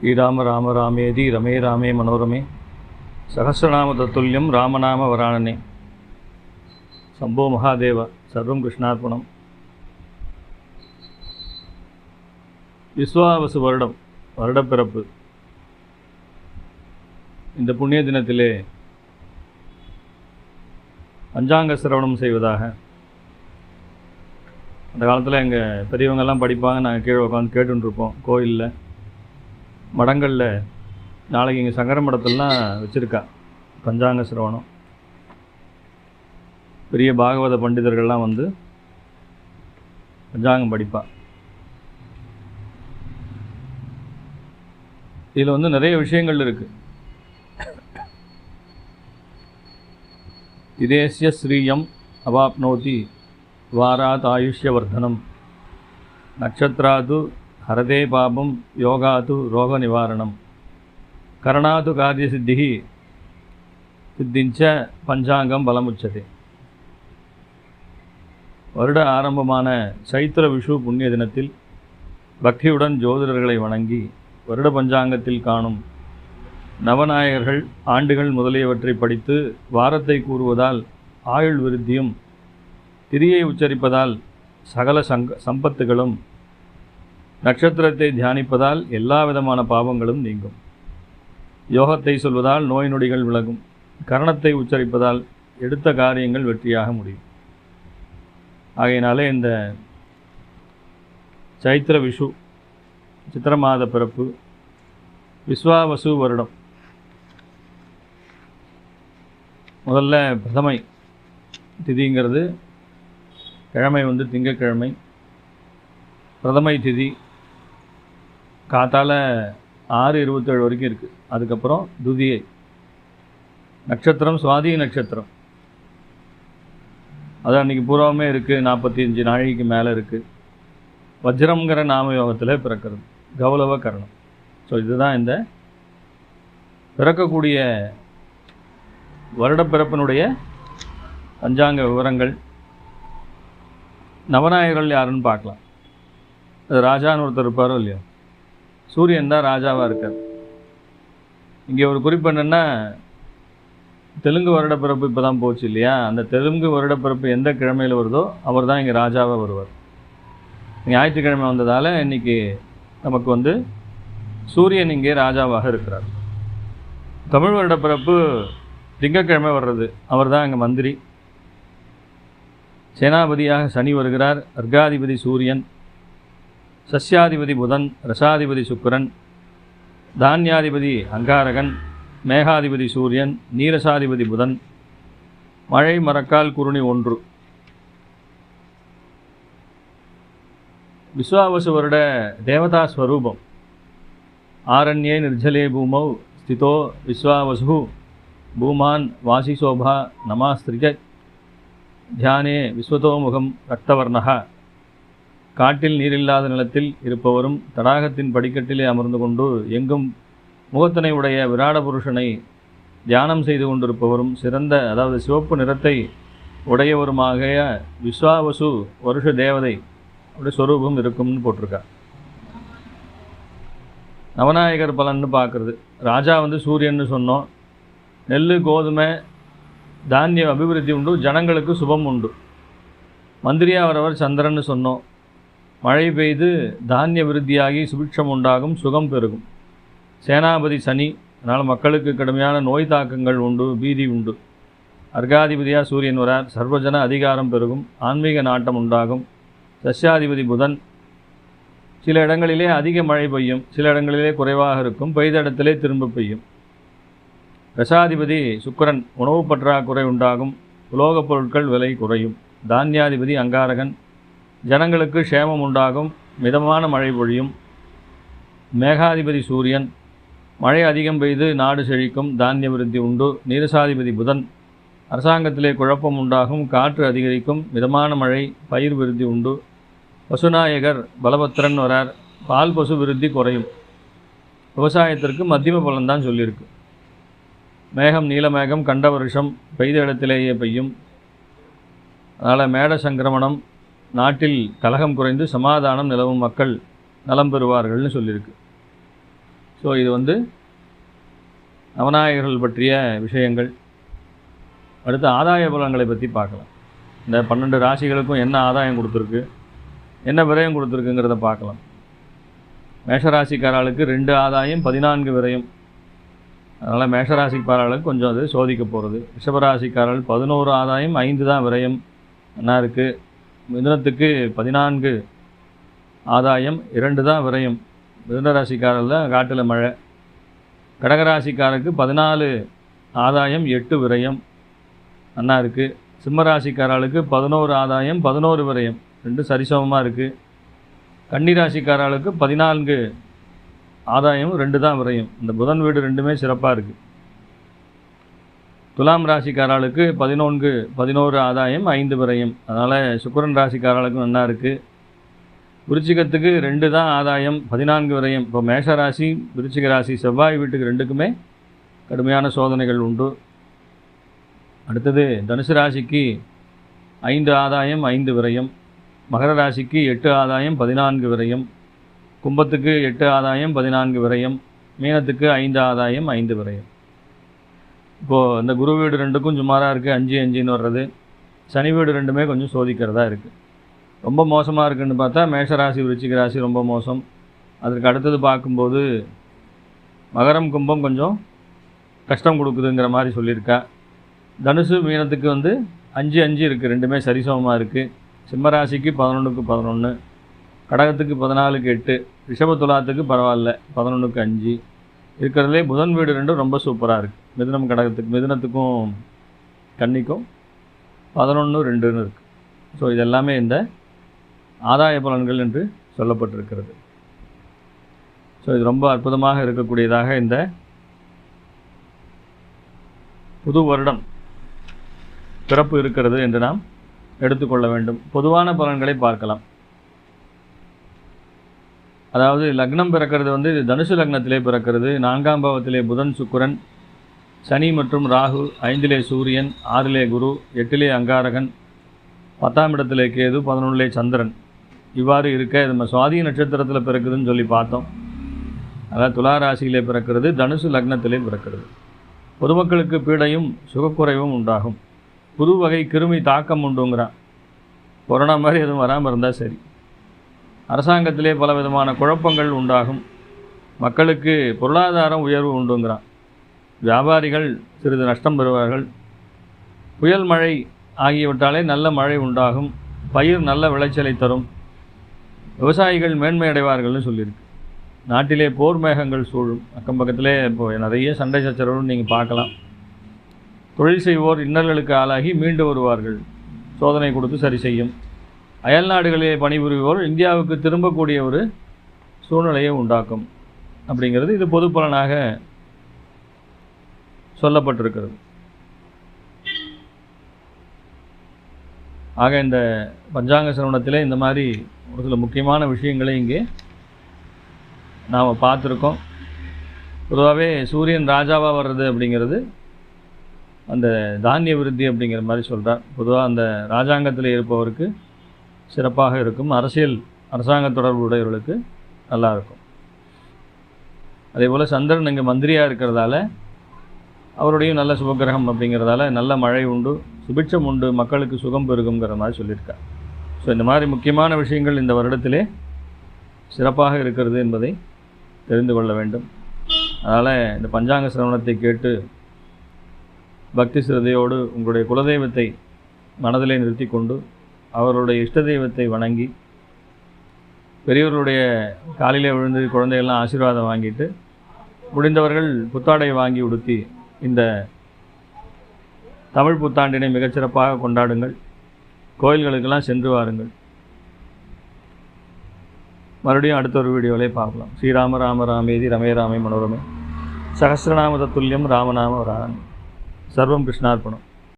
श्रीराम राम रामेति रमे रामे मनोरमे सहस्रनाम तत्तुल्यं रामनाम वरानने शंभो महादेव सर्वं कृष्णार्पणम। விஸ்வாவசு வருடப்பிறப்பு இந்த புண்ணிய தினத்திலே பஞ்சாங்க சிரவணம் செய்வதாக அந்த காலத்தில் எங்கள் பெரியவங்கெல்லாம் படிப்பாங்க. நாங்கள் கீழே உட்காந்து கேட்டுருப்போம். கோயிலில் மடங்களில் நாளைக்கு இங்கே சங்கர மடத்திலாம் வச்சுருக்கா பஞ்சாங்க சிரவணம். பெரிய பாகவத பண்டிதர்கள்லாம் வந்து பஞ்சாங்கம் படிப்பா. இதில் வந்து நிறைய விஷயங்கள் இருக்குது. இதேசிய ஸ்ரீயம் அவாப்னோதி வாராத் ஆயுஷ்யவர்தனம் நக்ஷத்ராது ஹரதே பாபம் யோகாது ரோக நிவாரணம் கரணாது காரிய சித்திஹி சித்திஞ்ச பஞ்சாங்கம் பலமுச்சதே. வருட ஆரம்பமான சைத்திர விஷு புண்ணிய தினத்தில் பக்தியுடன் ஜோதிடர்களை வணங்கி வருட பஞ்சாங்கத்தில் காணும் நவநாயகர்கள் ஆண்டுகள் முதலியவற்றை படித்து வாரத்தை கூறுவதால் ஆயுள் விருத்தியும் திரியை உச்சரிப்பதால் சகல சம்பத்துகளும் நட்சத்திரத்தை தியானிப்பதால் எல்லா விதமான பாவங்களும் நீங்கும். யோகத்தை சொல்வதால் நோய் நொடிகள் விலகும். கரணத்தை உச்சரிப்பதால் எடுத்த காரியங்கள் வெற்றியாக முடியும். ஆகையினாலே இந்த சைத்திர விஷு சித்திர மாத பிறப்பு விஸ்வாவசு வருடம் முதல்ல பிரதமை திதிங்கிறது கிழமை வந்து திங்கக்கிழமை. பிரதமை திதி காத்தால 6:27 வரைக்கும் இருக்குது. அதுக்கப்புறம் துதியை நட்சத்திரம் சுவாதி நட்சத்திரம் அது அன்றைக்கி பூர்வமே இருக்குது. 45 நாழிகைக்கு மேலே இருக்குது. வஜ்ரம்ங்கிற நாமயோகத்தில் பிறக்கிறது கௌலவ கரணம். ஸோ இதுதான் இந்த பிறக்கக்கூடிய வருடப்பிறப்பினுடைய பஞ்சாங்க விவரங்கள். நவநாயகர்கள் யாருன்னு பார்க்கலாம். அது ராஜான்னு ஒருத்தர் இருப்பாரோ இல்லையோ, சூரியன் தான் ராஜாவாக இருக்கார். இங்கே ஒரு குறிப்பு என்னென்னா, தெலுங்கு வருடப்பிறப்பு இப்போ தான் போச்சு இல்லையா, அந்த தெலுங்கு வருடப்பிறப்பு எந்த கிழமையில் வருதோ அவர் தான் இங்கே ராஜாவாக வருவார். ஞாயிற்றுக்கிழமை வந்ததால் இன்றைக்கி நமக்கு வந்து சூரியன் இங்கே ராஜாவாக இருக்கிறார். தமிழ் வருடப்பிறப்பு திங்கக்கிழமை வர்றது. அவர் தான் இங்கே மந்திரி. சேனாபதியாக சனி வருகிறார். அர்காதிபதி சூரியன், சஸ்யாதிபதி புதன், ரசாதிபதி சுக்கிரன், தானியாதிபதி அங்காரகன், மேகாதிபதி சூரியன், நீரசாதிபதி புதன், மழை மரக்கால் குருணி 1. விஸ்வாவசு வருட தேவதா ஸ்வரூபம். ஆரண்யே நிர்ஜலே பூமௌ ஸ்திதோ விஸ்வாவசு பூமான் வாசிசோபா நமாஸ்திரிஜ தியானே விஸ்வதோமுகம் ரக்தவர்ணா. காட்டில் நீரில்லாத நிலத்தில் இருப்பவரும் தடாகத்தின் படிக்கட்டிலே அமர்ந்து கொண்டு எங்கும் முகத்தினை உடைய விராட புருஷனை தியானம் செய்து கொண்டிருப்பவரும் சிறந்த அதாவது சிவப்பு நிறத்தை உடையவருமாக விஸ்வாவசு வருஷ தேவதை அப்படி ஸ்வரூபம் இருக்கும்னு போட்டிருக்கா. நவநாயகர் பலன்னு பார்க்குறது. ராஜா வந்து சூரியன்னு சொன்னோம். நெல் கோதுமை தானிய அபிவிருத்தி உண்டு, ஜனங்களுக்கு சுபம் உண்டு. மந்திரியாக வரவர் சந்திரன்னு சொன்னோம். மழை பெய்து தானிய விருத்தியாகி சுபிட்சம் உண்டாகும், சுகம் பெருகும். சேனாபதி சனி, அதனால் மக்களுக்கு கடுமையான நோய் தாக்கங்கள் உண்டு, பீதி உண்டு. அர்காதிபதியாக சூரியன் வரார். சர்வஜன அதிகாரம் பெருகும், ஆன்மீக நாட்டம் உண்டாகும். சஸ்யாதிபதி புதன், சில இடங்களிலே அதிக மழை பெய்யும், சில இடங்களிலே குறைவாக இருக்கும், பெய்த இடத்திலே திரும்ப பெய்யும். ரசாதிபதி சுக்கிரன், உணவு பற்றாக்குறை உண்டாகும், உலோகப் பொருட்கள் விலை குறையும். தானியாதிபதி அங்காரகன், ஜனங்களுக்கு க்ஷேமம் உண்டாகும், மிதமான மழை பொழியும். மேகாதிபதி சூரியன், மழை அதிகம் பெய்து நாடு செழிக்கும், தானிய விருத்தி உண்டு. நீரசாதிபதி புதன், அரசாங்கத்திலே குழப்பம் உண்டாகும், காற்று அதிகரிக்கும், மிதமான மழை, பயிர் விருத்தி உண்டு. பசுநாயகர் பலபத்திரன் வரார். பால் பசு விருத்தி குறையும். விவசாயத்திற்கு மத்தியம பலன்தான் சொல்லியிருக்கு. மேகம் நீலமேகம் கண்ட வருஷம் பெய்த இடத்திலேயே பெய்யும். அதனால் மேட சங்கிரமணம், நாட்டில் கலகம் குறைந்து சமாதானம் நிலவும், மக்கள் நலம் பெறுவார்கள்னு சொல்லியிருக்கு. ஸோ இது வந்து நவநாயகர்கள் பற்றிய விஷயங்கள். அடுத்து ஆதாய பலன்களை பற்றி பார்க்கலாம். இந்த 12 ராசிகளுக்கும் என்ன ஆதாயம் கொடுத்துருக்கு, என்ன விரயம் கொடுத்துருக்குங்கிறத பார்க்கலாம். மேஷராசிக்காரர்களுக்கு 2 ஆதாயம் 14 விரயம். அதனால் மேஷராசிக்காரர்களுக்கு கொஞ்சம் அது சோதிக்க போகிறது. ரிஷபராசிக்காரர்கள் 11 ஆதாயம் 5 தான் விரயம் என்ன இருக்குது. மிதுனத்துக்கு 14 ஆதாயம் 2 தான் விரயம். மிதுன ராசிக்காரர்கள் தான் காட்டில் மழை. கடகராசிக்காரருக்கு 14 ஆதாயம் 8 விரயம் அண்ணா இருக்குது. சிம்மராசிக்காரர்களுக்கு 11 ஆதாயம் 11 விரயம், 2 சரிசமமாக இருக்குது. கன்னிராசிக்காரர்களுக்கு 14 ஆதாயம் 2 தான் விரயம். இந்த புதன் வீடு 2மே சிறப்பாக இருக்குது. துலாம் ராசிக்காரர்களுக்கு 11 ஆதாயம் 5 விரயம். அதனால் சுக்கிரன் ராசிக்காரர்களுக்கும் நல்லா இருக்குது. விருச்சிகத்துக்கு 2 தான் ஆதாயம் 14 விரயம். இப்போ மேஷராசி விருச்சிக ராசி செவ்வாய் வீட்டுக்கு 2க்குமே கடுமையான சோதனைகள் உண்டு. அடுத்தது தனுசு ராசிக்கு 5 ஆதாயம் 5 விரயம். மகர ராசிக்கு 8 ஆதாயம் 14 விரயம். கும்பத்துக்கு 8 ஆதாயம் 14 விரயம். மீனத்துக்கு 5 ஆதாயம் 5 விரயம். இப்போது இந்த குரு வீடு 2க்கும் சுமாராக இருக்குது, 5-5ன்னு வர்றது. சனி வீடு 2மே கொஞ்சம் சோதிக்கிறதா இருக்குது. ரொம்ப மோசமாக இருக்குதுன்னு பார்த்தா மேஷராசி விருச்சிக ராசி ரொம்ப மோசம். அதற்கு அடுத்தது பார்க்கும்போது மகரம் கும்பம் கொஞ்சம் கஷ்டம் கொடுக்குதுங்கிற மாதிரி சொல்லியிருக்கா. தனுசு மீனத்துக்கு வந்து 5-5 இருக்குது, 2மே சரிசமமாக இருக்குது. சிம்மராசிக்கு 11க்கு 11, கடகத்துக்கு 14க்கு 8, ரிஷப துலாத்துக்கு பரவாயில்ல 11க்கு 5. இருக்கிறதுலே புதன் வீடு 2 ரொம்ப சூப்பராக இருக்குது. மிதுனத்துக்கும் கன்னிக்கும் 11-2ன்னு இருக்குது. ஸோ இதெல்லாமே இந்த ஆதாய பலன்கள் என்று சொல்லப்பட்டிருக்கிறது. ஸோ இது ரொம்ப அற்புதமாக இருக்கக்கூடியதாக இந்த புது வருடம் பிறப்பு இருக்கிறது என்று நாம் எடுத்துக்கொள்ள வேண்டும். பொதுவான பலன்களை பார்க்கலாம். அதாவது லக்னம் பிறக்கிறது வந்து தனுசு லக்னத்திலே பிறக்கிறது. 4ஆம் பாவத்திலே புதன் சுக்கிரன், சனி மற்றும் ராகு, 5லே சூரியன், 6லே குரு, 8லே அங்காரகன், 10ஆம் இடத்திலே கேது, 11லே சந்திரன். இவ்வாறு இருக்க நம்ம சுவாதி நட்சத்திரத்தில் பிறக்குதுன்னு சொல்லி பார்த்தோம். அதாவது துலா ராசியிலே பிறக்கிறது, தனுசு லக்னத்திலே பிறக்கிறது. பொதுமக்களுக்கு பீடையும் சுகக்குறைவும் உண்டாகும். புது வகை கிருமி தாக்கம் உண்டுங்கிறான். கொரோனா மாதிரி எதுவும் வராமல் இருந்தால் சரி. அரசாங்கத்திலே பல விதமான குழப்பங்கள் உண்டாகும். மக்களுக்கு பொருளாதாரம் உயர்வு உண்டுங்கிறான். வியாபாரிகள் சிறிது நஷ்டம் பெறுவார்கள். புயல் மழை ஆகியவற்றாலே நல்ல மழை உண்டாகும். பயிர் நல்ல விளைச்சலை தரும். விவசாயிகள் மேன்மை அடைவார்கள்னு சொல்லியிருக்கு. நாட்டிலே போர் மேகங்கள் சூழும். அக்கம் பக்கத்திலே இப்போ நிறைய சண்டை சச்சரவுன்னு நீங்கள் பார்க்கலாம். தொழில் செய்வோர் இன்னல்களுக்கு ஆளாகி மீண்டு வருவார்கள். சோதனை கொடுத்து சரி செய்யும். அயல் நாடுகளிலே பணிபுரிவோர் இந்தியாவுக்கு திரும்பக்கூடிய ஒரு சூழ்நிலையை உண்டாக்கும் அப்படிங்கிறது இது பொது பலனாக சொல்லப்பட்டிருக்கிறது. ஆக இந்த பஞ்சாங்க சிரவணத்தில் இந்த மாதிரி ஒரு சில முக்கியமான விஷயங்களை இங்கே நாம் பார்த்துருக்கோம். பொதுவாகவே சூரியன் ராஜாவாக வர்றது அப்படிங்கிறது அந்த தானிய விருத்தி அப்படிங்கிற மாதிரி சொல்கிறார். பொதுவாக அந்த ராஜாங்கத்தில் இருப்பவருக்கு சிறப்பாக இருக்கும். அரசாங்க தொடர்பு உடையவர்களுக்கு நல்லா இருக்கும். அதே போல் சந்திரன் இங்கே மந்திரியாக இருக்கிறதால அவருடையும் நல்ல சுபகிரகம் அப்படிங்கிறதால நல்ல மழை உண்டு, சுபிட்சம் உண்டு, மக்களுக்கு சுகம் பெருகுங்கிற மாதிரி சொல்லியிருக்கார். ஸோ இந்த மாதிரி முக்கியமான விஷயங்கள் இந்த வருடத்திலே சிறப்பாக இருக்கிறது என்பதை தெரிந்து கொள்ள வேண்டும். அதனால் இந்த பஞ்சாங்க சிரவணத்தை கேட்டு பக்தி சிரதையோடு உங்களுடைய குலதெய்வத்தை மனதிலே நிறுத்தி கொண்டு அவருடைய இஷ்ட தெய்வத்தை வணங்கி பெரியவர்களுடைய காலிலே விழுந்து குழந்தைகள்லாம் ஆசீர்வாதம் வாங்கிட்டு முடிந்தவர்கள் புத்தாடை வாங்கி உடுத்தி இந்த தமிழ் புத்தாண்டினை மிகச்சிறப்பாக கொண்டாடுங்கள். கோயில்களுக்கெல்லாம் சென்று வாருங்கள். மறுபடியும் அடுத்த ஒரு வீடியோவிலே பார்க்கலாம். ஸ்ரீராம ராம ராமேதி ரமே ராமே மனோரமே சகஸ்ரநாம தத்துல்யம் ராமநாம வராணி. சர்வம் கிருஷ்ணார்ப்பணம்.